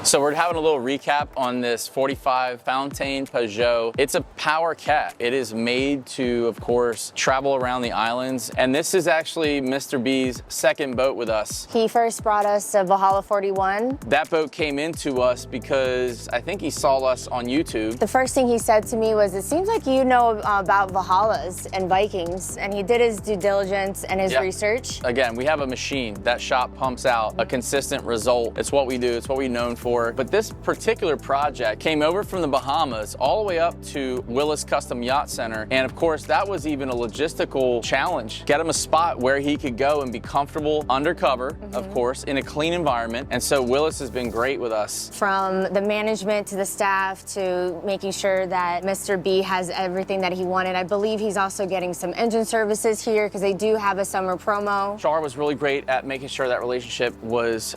So we're having a little recap on this 45 Fontaine Pajot. It's a power cat. It is made to, of course, travel around the islands. And this is actually Mr. B's second boat with us. He first brought us a Valhalla 41. That boat came into us because I think he saw us on YouTube. The first thing he said to me was, it seems like you know about Valhallas and Vikings. And he did his due diligence and his research. Again, we have a machine. That shop pumps out a consistent result. It's what we do. It's what we're known for. But this particular project came over from the Bahamas all the way up to Willis Custom Yacht Center. And of course, that was even a logistical challenge. Get him a spot where he could go and be comfortable undercover, of course, in a clean environment. And so Willis has been great with us. From the management to the staff to making sure that Mr. B has everything that he wanted. I believe he's also getting some engine services here because they do have a summer promo. Char was really great at making sure that relationship was,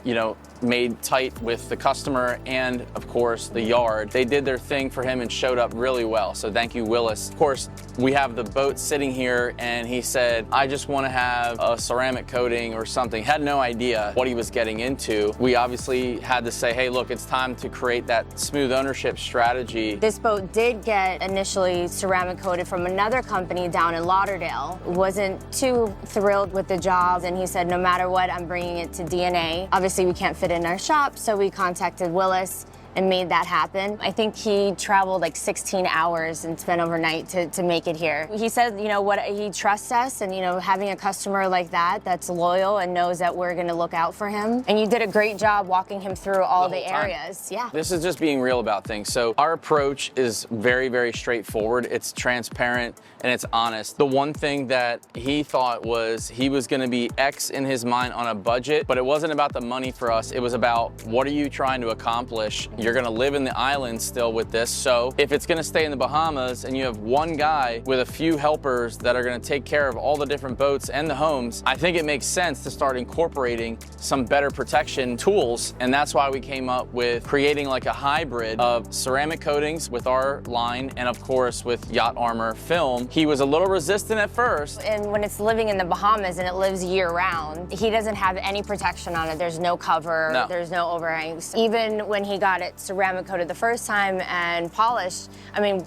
made tight with the customer and, of course, the yard. They did their thing for him and showed up really well. So thank you, Willis. Of course, we have the boat sitting here and he said, I just want to have a ceramic coating or something. Had no idea what he was getting into. We obviously had to say, hey, look, it's time to create that smooth ownership strategy. This boat did get initially ceramic coated from another company down in Lauderdale. Wasn't too thrilled with the job, and he said, no matter what, I'm bringing it to DNA. Obviously, we can't fit in our shop, so we contacted Willis and made that happen. I think he traveled like 16 hours and spent overnight to make it here. He said, he trusts us, and having a customer like that that's loyal and knows that we're gonna look out for him. And you did a great job walking him through all the areas. Yeah. This is just being real about things. So our approach is very, very straightforward. It's transparent and it's honest. The one thing that he thought was he was gonna be X in his mind on a budget, but it wasn't about the money for us. It was about, what are you trying to accomplish? You're gonna live in the islands still with this. So if it's gonna stay in the Bahamas and you have one guy with a few helpers that are gonna take care of all the different boats and the homes, I think it makes sense to start incorporating some better protection tools. And that's why we came up with creating like a hybrid of ceramic coatings with our line and of course with Yacht Armor film. He was a little resistant at first. And when it's living in the Bahamas and it lives year round, he doesn't have any protection on it. There's no cover, there's no overhangs. Even when he got it ceramic coated the first time and polished,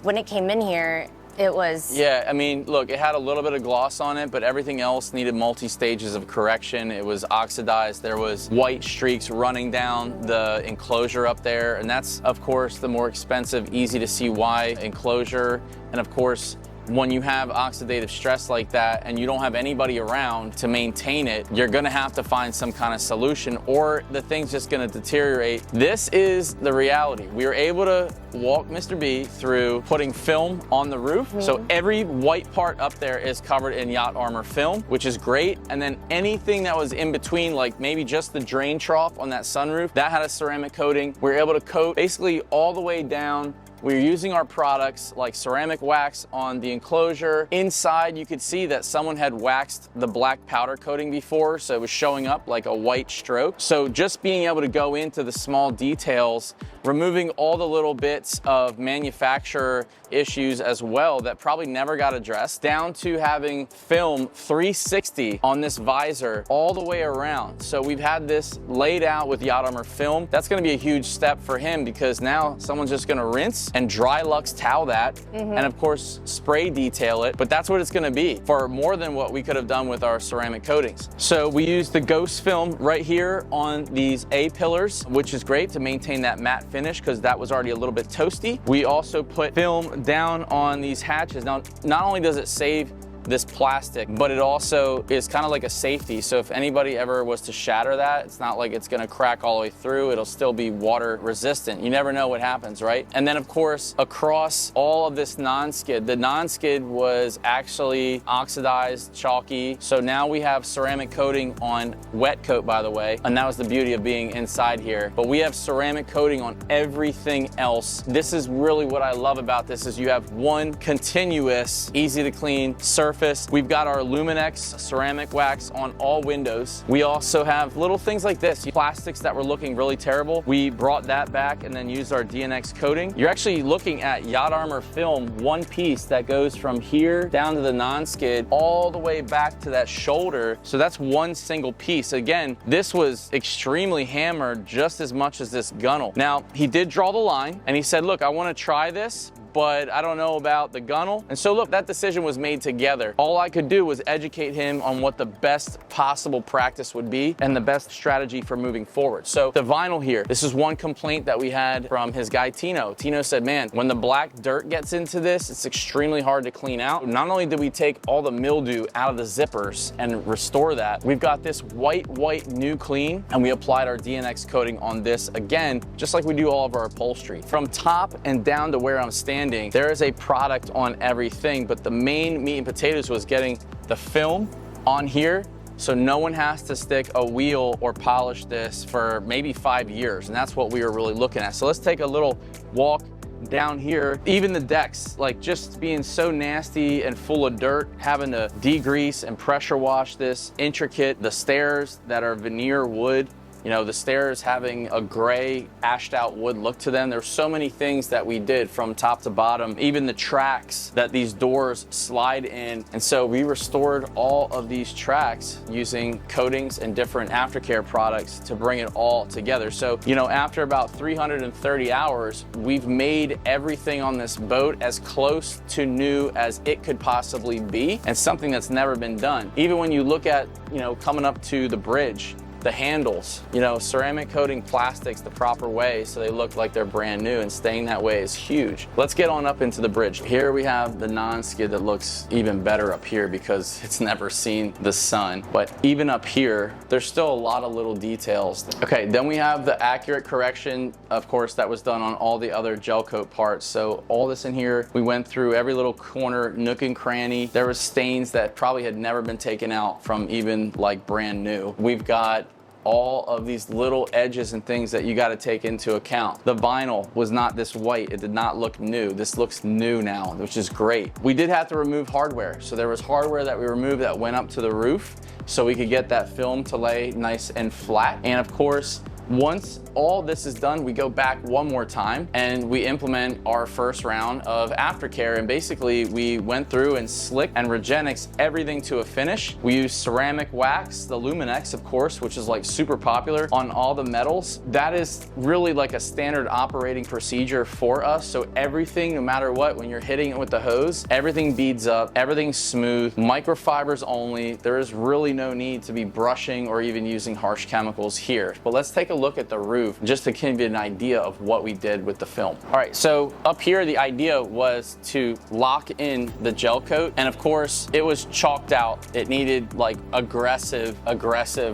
when it came in here, it was... Yeah, look, it had a little bit of gloss on it, but everything else needed multi-stages of correction. It was oxidized. There was white streaks running down the enclosure up there, and that's, of course, the more expensive, easy to see why enclosure. And of course, when you have oxidative stress like that and you don't have anybody around to maintain it, you're gonna have to find some kind of solution or the thing's just gonna deteriorate. This is the reality. We were able to walk Mr. B through putting film on the roof. So every white part up there is covered in Yacht Armor film, which is great. And then anything that was in between, like maybe just the drain trough on that sunroof, that had a ceramic coating. We were able to coat basically all the way down. We're using our products like ceramic wax on the enclosure. Inside, you could see that someone had waxed the black powder coating before, so it was showing up like a white stroke. So just being able to go into the small details, removing all the little bits of manufacturer issues as well that probably never got addressed, down to having film 360 on this visor all the way around. So we've had this laid out with Yacht Armor film. That's gonna be a huge step for him because now someone's just gonna rinse and dry Lux towel that, and of course spray detail it, but that's what it's gonna be for more than what we could have done with our ceramic coatings. So we used the Ghost film right here on these A-pillars, which is great to maintain that matte finish because that was already a little bit toasty. We also put film down on these hatches. Now, not only does it save this plastic, but it also is kind of like a safety. So if anybody ever was to shatter that, it's not like it's gonna crack all the way through. It'll still be water resistant. You never know what happens, right? And then of course, across all of this non-skid, the non-skid was actually oxidized, chalky. So now we have ceramic coating on wet coat, by the way. And that was the beauty of being inside here. But we have ceramic coating on everything else. This is really what I love about this is you have one continuous, easy to clean surface surface. We've got our Luminex ceramic wax on all windows. We also have little things like this, plastics that were looking really terrible. We brought that back and then used our DNX coating. You're actually looking at Yacht Armor film, one piece that goes from here down to the non-skid all the way back to that shoulder. So that's one single piece. Again, this was extremely hammered just as much as this gunnel. Now, he did draw the line and he said, look, I want to try this, but I don't know about the gunnel. And so look, that decision was made together. All I could do was educate him on what the best possible practice would be and the best strategy for moving forward. So the vinyl here, this is one complaint that we had from his guy Tino. Tino said, man, when the black dirt gets into this, it's extremely hard to clean out. Not only did we take all the mildew out of the zippers and restore that, we've got this white new clean, and we applied our DNX coating on this again, just like we do all of our upholstery. From top and down to where I'm standing, there is a product on everything, but the main meat and potatoes was getting the film on here so no one has to stick a wheel or polish this for maybe 5 years, and that's what we were really looking at. So let's take a little walk down here. Even the decks, like just being so nasty and full of dirt, having to degrease and pressure wash this intricate. The stairs that are veneer wood, you know, the stairs having a gray ashed out wood look to them. There's so many things that we did from top to bottom, even the tracks that these doors slide in. And so we restored all of these tracks using coatings and different aftercare products to bring it all together. So, you know, after about 330 hours, we've made everything on this boat as close to new as it could possibly be, and something that's never been done. Even when you look at, you know, coming up to the bridge, the handles, you know, ceramic coating plastics the proper way so they look like they're brand new, and staying that way is huge. Let's get on up into the bridge. Here we have the non-skid that looks even better up here because it's never seen the sun. But even up here, there's still a lot of little details. Okay, then we have the accurate correction, of course, that was done on all the other gel coat parts. So all this in here, we went through every little corner, nook and cranny. There was stains that probably had never been taken out from even like brand new. We've got all of these little edges and things that you got to take into account. The vinyl was not this white. It did not look new. This looks new now, which is great. We did have to remove hardware. So there was hardware that we removed that went up to the roof so we could get that film to lay nice and flat. And of course, once all this is done, we go back one more time and we implement our first round of aftercare. And basically we went through and slicked and Regenix everything to a finish. We used ceramic wax, the Luminex, of course, which is like super popular on all the metals. That is really like a standard operating procedure for us. So everything, no matter what, when you're hitting it with the hose, everything beads up, everything's smooth, microfibers only. There is really no need to be brushing or even using harsh chemicals here. But let's take a look at the roof just to give you an idea of what we did with the film. All right, so up here, the idea was to lock in the gel coat. And of course, it was chalked out. It needed like aggressive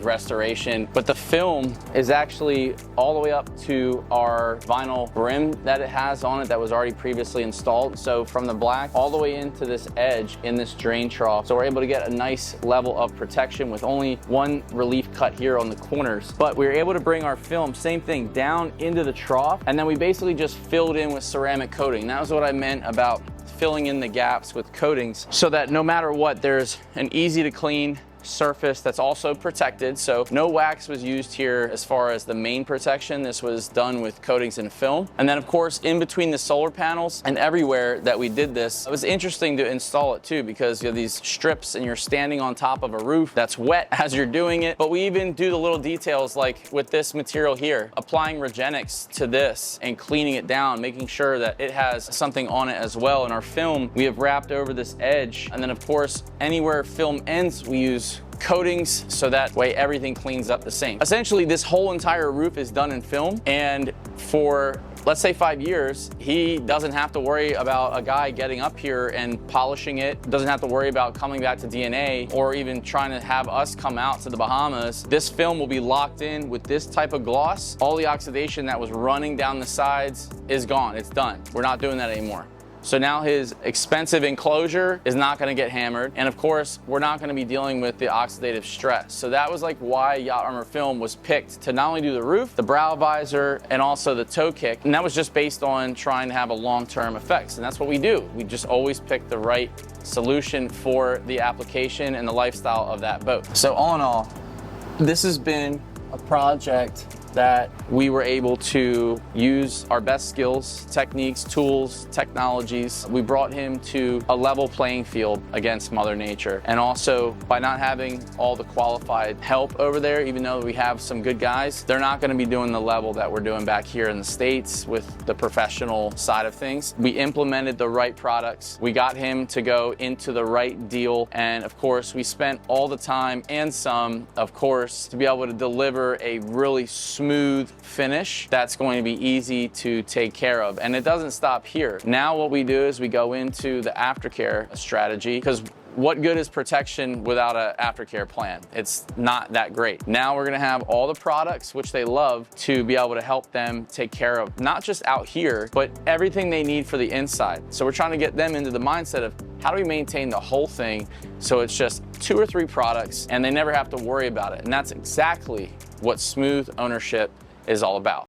restoration. But the film is actually all the way up to our vinyl brim that it has on it that was already previously installed. So from the black all the way into this edge in this drain trough. So we're able to get a nice level of protection with only one relief cut here on the corners. But we were able to bring our film, same thing, down into the trough, and then we basically just filled in with ceramic coating. That was what I meant about filling in the gaps with coatings so that no matter what, there's an easy to clean surface that's also protected. So no wax was used here as far as the main protection. This was done with coatings and film. And then of course, in between the solar panels and everywhere that we did this, it was interesting to install it too, because you have these strips and you're standing on top of a roof that's wet as you're doing it. But we even do the little details like with this material here, applying Regenix to this and cleaning it down, making sure that it has something on it as well. In our film, we have wrapped over this edge. And then of course, anywhere film ends, we use coatings so that way everything cleans up the same. Essentially, this whole entire roof is done in film, and for let's say 5 years, he doesn't have to worry about a guy getting up here and polishing it, doesn't have to worry about coming back to DNA or even trying to have us come out to the Bahamas. This film will be locked in with this type of gloss. All the oxidation that was running down the sides is gone, it's done. We're not doing that anymore. So now his expensive enclosure is not gonna get hammered. And of course, we're not gonna be dealing with the oxidative stress. So that was like why Yacht Armor film was picked to not only do the roof, the brow visor, and also the toe kick. And that was just based on trying to have a long-term effects. And that's what we do. We just always pick the right solution for the application and the lifestyle of that boat. So all in all, this has been a project that we were able to use our best skills, techniques, tools, technologies. We brought him to a level playing field against Mother Nature. And also, by not having all the qualified help over there, even though we have some good guys, they're not gonna be doing the level that we're doing back here in the States with the professional side of things. We implemented the right products. We got him to go into the right deal. And of course, we spent all the time and some, of course, to be able to deliver a really smooth finish that's going to be easy to take care of. And it doesn't stop here. Now what we do is we go into the aftercare strategy, because what good is protection without an aftercare plan? It's not that great. Now we're gonna have all the products which they love to be able to help them take care of, not just out here, but everything they need for the inside. So we're trying to get them into the mindset of how do we maintain the whole thing so it's just 2 or 3 products and they never have to worry about it. And that's exactly what smooth ownership is all about.